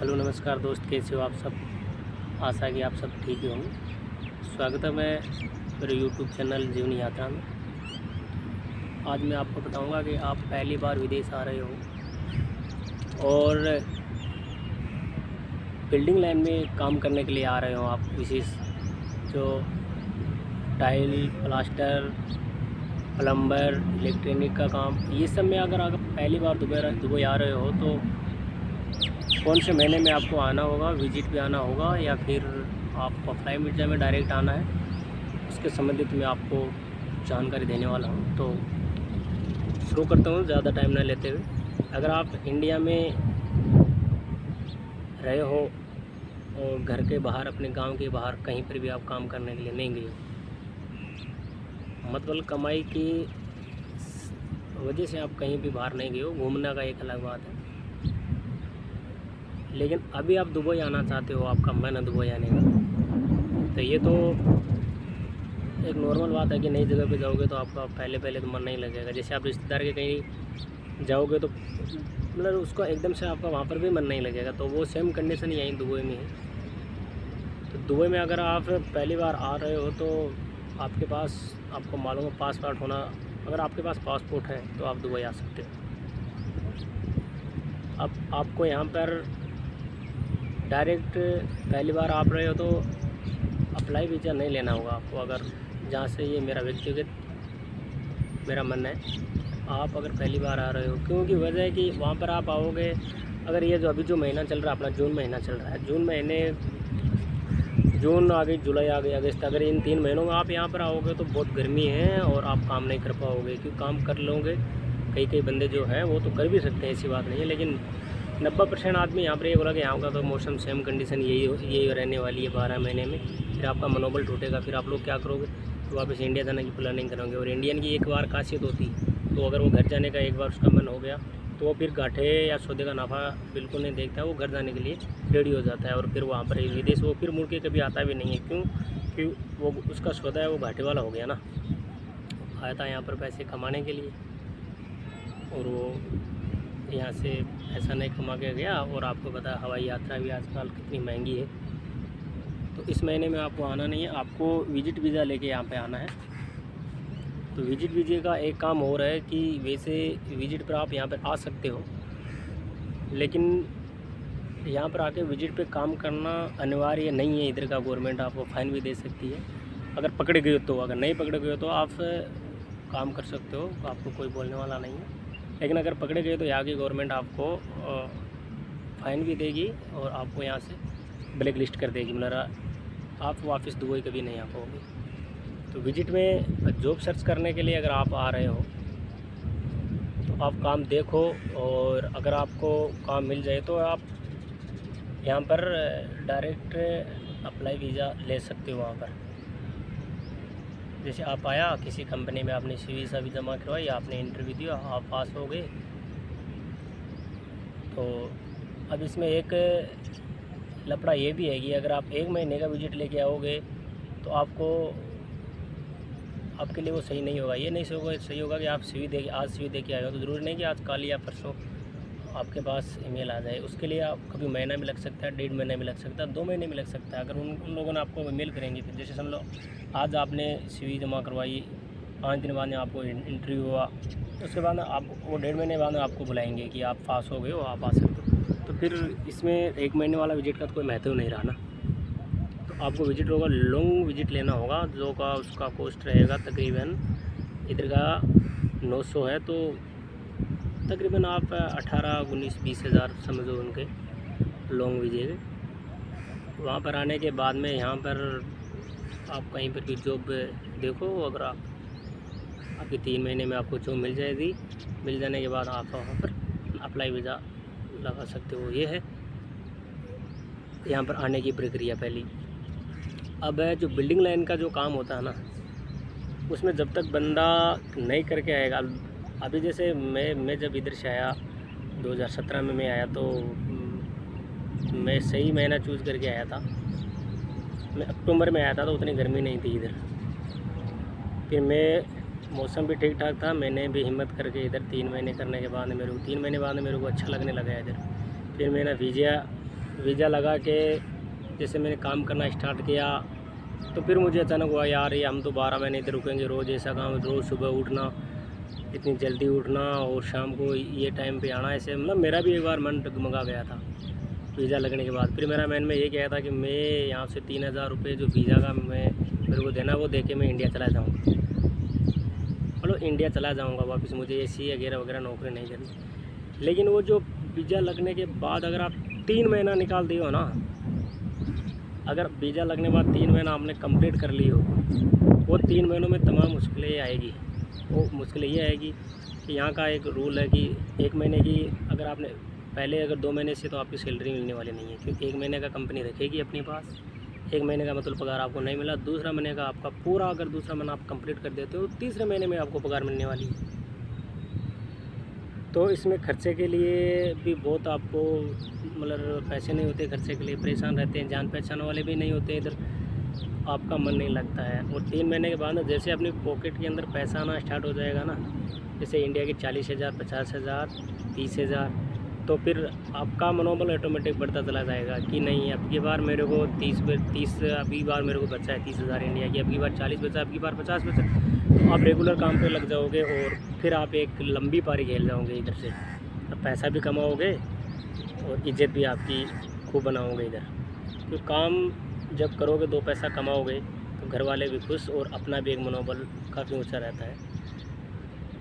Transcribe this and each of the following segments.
Hello नमस्कार दोस्त, कैसे हो आप सब। आशा है कि आप सब ठीक ही होंगे। स्वागत है मेरे यूट्यूब चैनल जीवनी यात्रा में। आज मैं आपको बताऊंगा कि आप पहली बार विदेश आ रहे हो और बिल्डिंग लाइन में काम करने के लिए आ रहे हो। आप विशेष जो टाइल, प्लास्टर, प्लम्बर, इलेक्ट्रॉनिक का काम, ये सब में अगर आप पहली बार दुबई आ रहे हो तो कौन से महीने में आपको आना होगा, विजिट भी आना होगा या फिर आपको अप्लाई वीज़ा में डायरेक्ट आना है, उसके संबंधित मैं आपको जानकारी देने वाला हूँ। तो शुरू करता हूँ ज़्यादा टाइम ना लेते हुए। अगर आप इंडिया में रहे हो और घर के बाहर, अपने गांव के बाहर कहीं पर भी आप काम करने के लिए नहीं गए हो, मतलब कमाई की वजह से आप कहीं भी बाहर नहीं गए हो, घूमना का एक अलग बात है, लेकिन अभी आप दुबई आना चाहते हो, आपका मन है दुबई आने का, तो ये तो एक नॉर्मल बात है कि नई जगह पे जाओगे तो आपका पहले तो मन नहीं लगेगा। जैसे आप रिश्तेदार के कहीं जाओगे तो मतलब उसका एकदम से आपका वहाँ पर भी मन नहीं लगेगा। तो वो सेम कंडीशन यहीं दुबई में है। तो दुबई में अगर आप पहली बार आ रहे हो तो आपके पास, आपको मालूम है, पासपोर्ट होना, अगर आपके पास पासपोर्ट है तो आप दुबई आ सकते हो। अब आपको यहाँ पर डायरेक्ट पहली बार आप रहे हो तो अप्लाई वीज़ा नहीं लेना होगा आपको। अगर जहाँ से ये मेरा व्यक्तिगत मेरा मन है, आप अगर पहली बार आ रहे हो, क्योंकि वजह है कि वहाँ पर आप आओगे, अगर ये जो अभी जो महीना चल रहा है अपना, जून महीना चल रहा है, जून महीने, जून आ गई, जुलाई आ गई, अगस्त, अगर इन 3 महीनों में आप यहाँ पर आओगे तो बहुत गर्मी है और आप काम नहीं कर पाओगे। क्यों काम कर लोगे, कई बंदे जो हैं वो तो कर भी सकते हैं, ऐसी बात नहीं है, लेकिन 90% आदमी यहाँ पर ये बोला कि यहाँ का तो मौसम सेम कंडीशन यही रहने वाली है 12 महीने में। फिर आपका मनोबल टूटेगा, फिर आप लोग क्या करोगे, तो वापस इंडिया जाने की प्लानिंग करोगे। और इंडियन की एक बार खासियत होती, तो अगर वो घर जाने का एक बार उसका मन हो गया तो वो फिर घाटे या सौदे का नफ़ा बिल्कुल नहीं देखता, वो घर जाने के लिए रेडी हो जाता है। और फिर वहाँ पर विदेश वो फिर मुड़ के कभी आता भी नहीं है। क्यों कि वो उसका सौदा है वो घाटे वाला हो गया ना। आया था यहाँ पर पैसे कमाने के लिए और वो यहाँ से ऐसा नहीं कमा के गया। और आपको पता है हवाई यात्रा भी आजकल कितनी महंगी है। तो इस महीने में आपको आना नहीं है, आपको विजिट वीज़ा लेके यहाँ पे आना है। तो विजिट वीज़े का एक काम और है कि वैसे विजिट पर आप यहाँ पर आ सकते हो, लेकिन यहाँ पर आके विजिट पे काम करना अनिवार्य नहीं है। इधर का गवर्नमेंट आपको फ़ाइन भी दे सकती है अगर पकड़े गए हो तो। अगर नहीं पकड़े गए हो तो आप काम कर सकते हो, आपको कोई बोलने वाला नहीं है। लेकिन अगर पकड़े गए तो यहाँ की गवर्नमेंट आपको फ़ाइन भी देगी और आपको यहाँ से ब्लैक लिस्ट कर देगी, मतलब आप वापस दुबई कभी नहीं आ पाओगे। तो विजिट में जॉब सर्च करने के लिए अगर आप आ रहे हो तो आप काम देखो, और अगर आपको काम मिल जाए तो आप यहाँ पर डायरेक्ट अप्लाई वीज़ा ले सकते हो। वहाँ पर जैसे आप आया किसी कंपनी में, आपने CV सा भी जमा करवाई, आपने इंटरव्यू दिया, आप पास हो गए, तो अब इसमें एक लफड़ा ये भी है कि अगर आप 1 महीने का विजिट लेके आओगे तो आपके लिए वो सही नहीं होगा। ये नहीं सही होगा कि आप आज CV दे के आए हो तो ज़रूरी नहीं कि आज कल या परसों आपके पास ईमेल आ जाए। उसके लिए आप कभी महीना भी लग सकता है, 1.5 महीना भी लग सकता है, 2 महीने भी लग सकता है। अगर उन लोगों ने आपको ईमेल करेंगे, फिर जैसे समझ लो आज आपने CV जमा करवाई, 5 दिन बाद में आपको इंटरव्यू हुआ, उसके बाद आप वो 1.5 महीने बाद आपको बुलाएंगे कि आप पास हो गए हो, आप आ सकते हो। तो फिर इसमें 1 महीने वाला विजिट का तो कोई महत्व नहीं रहा ना। तो आपको विजिट होगा, लॉन्ग विजिट लेना होगा, जो का उसका कॉस्ट रहेगा तकरीबन, इधर का 900 है, तो तकरीबन आप 18, 19, 20 हज़ार समझो उनके लॉन्ग वीज़े के। वहाँ पर आने के बाद में यहाँ पर आप कहीं पर भी जॉब देखो, अगर आपके 3 महीने में आपको जॉब मिल जाएगी, मिल जाने के बाद आप वहाँ पर अप्लाई वीज़ा लगा सकते हो। ये है यहाँ पर आने की प्रक्रिया पहली। अब है जो बिल्डिंग लाइन का जो काम होता है ना, उसमें जब तक बंदा नहीं करके आएगा, अभी जैसे मैं जब इधर से आया 2017 में मैं आया, तो मैं सही महीना चूज़ करके आया था। मैं अक्टूबर में आया था तो उतनी गर्मी नहीं थी इधर। फिर मैं मौसम भी ठीक ठाक था, मैंने भी हिम्मत करके इधर 3 महीने करने के बाद 3 महीने बाद मेरे को अच्छा लगने लगा इधर। फिर मेरा वीज़ा वीज़ा लगा के जैसे मैंने काम करना स्टार्ट किया, तो फिर मुझे अचानक हुआ यार ये हम तो 12 महीने इधर रुकेंगे, रोज़ ऐसा काम, रोज़ सुबह उठना, इतनी जल्दी उठना और शाम को ये टाइम पे आना, ऐसे मतलब मेरा भी एक बार मन डगमगा गया था वीज़ा लगने के बाद। फिर मेरा मन में ये कहया था कि मैं यहाँ से 3000 रुपये जो वीज़ा का मेरे को देना, वो दे के मैं इंडिया चला जाऊँगा, मतलब इंडिया चला जाऊँगा वापस, मुझे एसी वगैरह वगैरह नौकरी नहीं करनी। लेकिन वो जो वीज़ा लगने के बाद अगर आप 3 महीना निकाल दिए हो ना, अगर वीज़ा लगने के बाद 3 महीना आपने कंप्लीट कर ली हो, वो 3 महीनों में तमाम मुश्किलें आएगी। वो मुश्किल ये आएगी कि यहाँ का एक रूल है कि 1 महीने की अगर आपने पहले अगर 2 महीने से तो आपकी सैलरी मिलने वाली नहीं है, क्योंकि 1 महीने का कंपनी रखेगी अपने पास। 1 महीने का मतलब पगार आपको नहीं मिला, दूसरा महीने का आपका पूरा, अगर दूसरा महीना आप कंप्लीट कर देते हो, तीसरे महीने में आपको पगार मिलने वाली है। तो इसमें खर्चे के लिए भी बहुत आपको मतलब पैसे नहीं होते, खर्चे के लिए परेशान रहते हैं, जान पहचान वाले भी नहीं होते, इधर आपका मन नहीं लगता है। और 3 महीने के बाद ना जैसे अपनी पॉकेट के अंदर पैसा आना स्टार्ट हो जाएगा ना, जैसे इंडिया की 40,000, 50,000, 30,000, तो फिर आपका मनोबल ऑटोमेटिक बढ़ता चला जाएगा कि नहीं अब की बार मेरे को 30 अभी बार मेरे को बचा है 30,000 इंडिया की, अब की बार 40 बचा, अब की बार 50 बचा। तो आप रेगुलर काम पे लग जाओगे और फिर आप एक लंबी पारी खेल जाओगे इधर से, अब पैसा भी कमाओगे और इज़्ज़त भी आपकी खूब बनाओगे इधर। तो काम जब करोगे, 2 पैसा कमाओगे, तो घर वाले भी खुश और अपना भी एक मनोबल काफ़ी ऊँचा रहता है।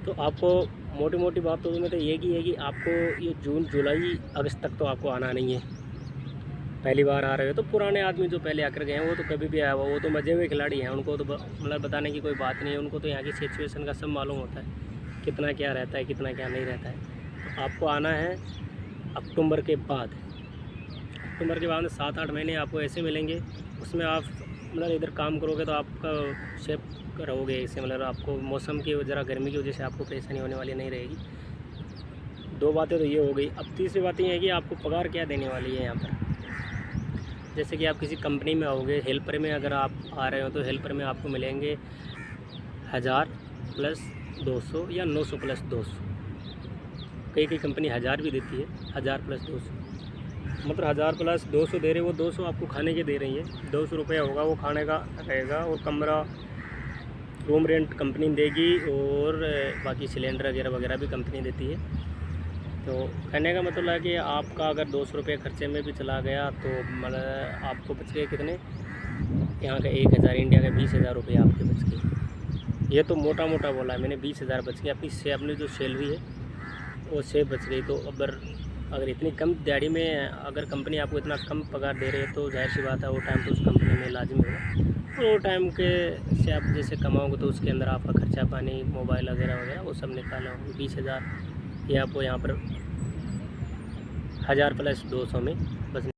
तो आपको मोटी मोटी बातों में तो ये है कि आपको ये जून जुलाई अगस्त तक तो आपको आना नहीं है। पहली बार आ रहे हो तो पुराने आदमी जो पहले आकर गए हैं वो तो कभी भी आया हुआ, वो तो मजे हुए खिलाड़ी हैं, उनको तो मतलब बताने की कोई बात नहीं है, उनको तो यहाँ की सिचुएशन का सब मालूम होता है, कितना क्या रहता है, कितना क्या नहीं रहता है। तो आपको आना है अक्टूबर के बाद। अक्टूबर के बाद में 7-8 महीने आपको ऐसे मिलेंगे, उसमें आप मतलब इधर काम करोगे तो आपका सेफ रहोगे, इससे मतलब आपको मौसम की ज़रा गर्मी की वजह से आपको परेशानी होने वाली नहीं रहेगी। 2 बातें तो ये हो गई। अब तीसरी बात ये है कि आपको पगार क्या देने वाली है यहाँ पर। जैसे कि आप किसी कंपनी में आओगे, हेल्पर में अगर आप आ रहे हो तो हेल्पर में आपको मिलेंगे 1000 + 200 या 900 + 200। कई कंपनी 1000 भी देती है, 1000 + 200 मतलब 1000 + 200 दे रहे, वो 200 आपको खाने के दे रही है। 200 रुपया होगा वो खाने का रहेगा, और कमरा रूम रेंट कंपनी देगी, और बाकी सिलेंडर वगैरह वगैरह भी कंपनी देती है। तो कहने का मतलब है कि आपका अगर 200 रुपये खर्चे में भी चला गया तो मतलब आपको बच गए कितने, यहाँ का 1000, इंडिया का 20,000 रुपये आपके बच गए। ये तो मोटा मोटा बोला है मैंने, 20,000 बच गए अपनी जो सैलरी है वो सेव बच गई। तो अगर इतनी कम दिहाड़ी में अगर कंपनी आपको इतना कम पगार दे रही है तो जाहिर सी बात है वो टाइम तो उस कंपनी में लाजमी होगा, और वो टाइम के से आप जैसे कमाओगे तो उसके अंदर आपका खर्चा पानी, मोबाइल वगैरह वगैरह वो सब निकाला होंगे। 20,000 ये आपको यहाँ पर 1000 + 200 में बचने